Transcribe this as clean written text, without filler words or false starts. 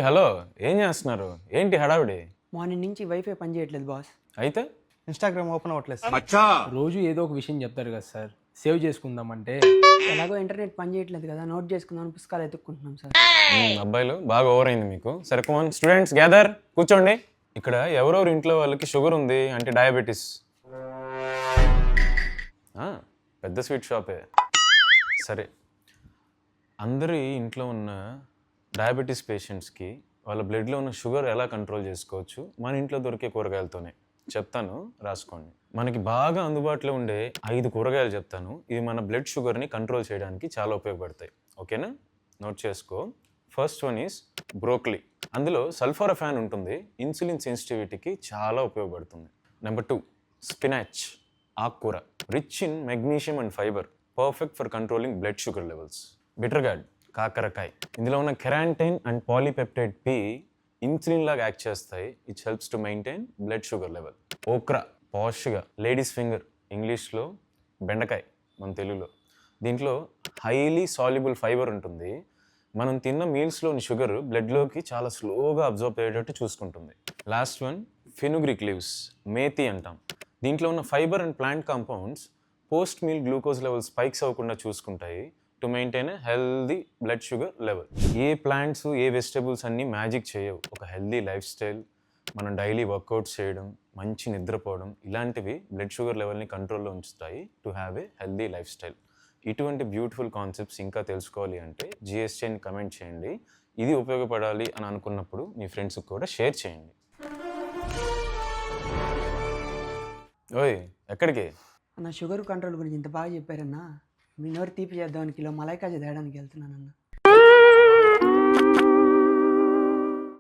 Hello, ఏం చేస్తున్నారు? ఏంటి హడావిడి? మార్నింగ్ నుంచి వైఫై పని చేయట్లేదు బాస్. అయితే ఇన్స్టాగ్రామ్ ఓపెన్ అవ్వట్లేదు సార్. రోజు ఏదో ఒక విషయం చెప్తారు కదా సార్, సేవ్ చేసుకుందామంటే ఎలాగో ఇంటర్నెట్ పని చేయట్లేదు కదా, నోట్ చేసుకుందాం పుస్తకాలు ఎత్తుక్కుంటున్నాం సార్. అబ్బాయిలు బాగా ఓవర్ అయింది మీకు. సరే కమాన్ స్టూడెంట్స్ గ్యాదర్, కూర్చోండి. ఇక్కడ ఎవరెవరు ఇంట్లో వాళ్ళకి షుగర్ ఉంది అంటే డయాబెటీస్? పెద్ద స్వీట్ షాపే. సరే, అందరి ఇంట్లో ఉన్న డయాబెటీస్ పేషెంట్స్కి వాళ్ళ బ్లడ్లో ఉన్న షుగర్ ఎలా కంట్రోల్ చేసుకోవచ్చు మన ఇంట్లో దొరికే కూరగాయలతోనే చెప్తాను, రాసుకోండి. మనకి బాగా అందుబాటులో ఉండే 5 కూరగాయలు చెప్తాను. ఇవి మన బ్లడ్ షుగర్ని కంట్రోల్ చేయడానికి చాలా ఉపయోగపడతాయి. ఓకేనా? నోట్ చేసుకో. First one is broccoli. అందులో సల్ఫోరఫాన్ ఉంటుంది, ఇన్సులిన్ సెన్సిటివిటీకి చాలా ఉపయోగపడుతుంది. నెంబర్ 2 స్పినాచ్, ఆకుకూర, rich in magnesium and fibre, perfect for controlling blood sugar levels. Bitter gourd, కాకరకాయ. ఇందులో ఉన్న charantin and polypeptide p insulin లాగా యాక్ట్ చేస్తాయి. It helps to maintain blood sugar level. Okra, పాష్గా లేడీస్ ఫింగర్, ఇంగ్లీష్లో బెండకాయ, మన తెలుగులో. దీంట్లో హైలీ సాల్యుబుల్ ఫైబర్ ఉంటుంది. మనం తిన్న మీల్స్లోని షుగర్ బ్లడ్లోకి చాలా స్లోగా అబ్జర్వ్ అయ్యేటట్టు చూసుకుంటుంది. లాస్ట్ వన్ ఫెనుగ్రిక్ లీవ్స్, మేతి అంటాం. దీంట్లో ఉన్న fibre and plant compounds post meal glucose level spikes అవ్వకుండా చూసుకుంటాయి to maintain a healthy blood sugar level. ఏ ప్లాంట్స్ ఏ వెజిటబుల్స్ అన్నీ మ్యాజిక్ చేయవు. ఒక హెల్దీ లైఫ్ స్టైల్, మనం డైలీ వర్కౌట్స్ చేయడం, మంచి నిద్రపోవడం, ఇలాంటివి బ్లడ్ షుగర్ లెవెల్ని కంట్రోల్లో ఉంచుతాయి to have a healthy lifestyle. ఇటువంటి బ్యూటిఫుల్ కాన్సెప్ట్స్ ఇంకా తెలుసుకోవాలి అంటే జిఎస్టీని కమెంట్ చేయండి. ఇది ఉపయోగపడాలి అని అనుకున్నప్పుడు మీ ఫ్రెండ్స్కి కూడా షేర్ చేయండి. ఓయ్, ఎక్కడికి? అన్న షుగర్ కంట్రోల్ గురించి ఇంత బాగా చెప్పారన్నా, మీ నోరు తీపి చేద్దామని కిలో మలైకాజ తేయడానికి వెళ్తున్నానన్న.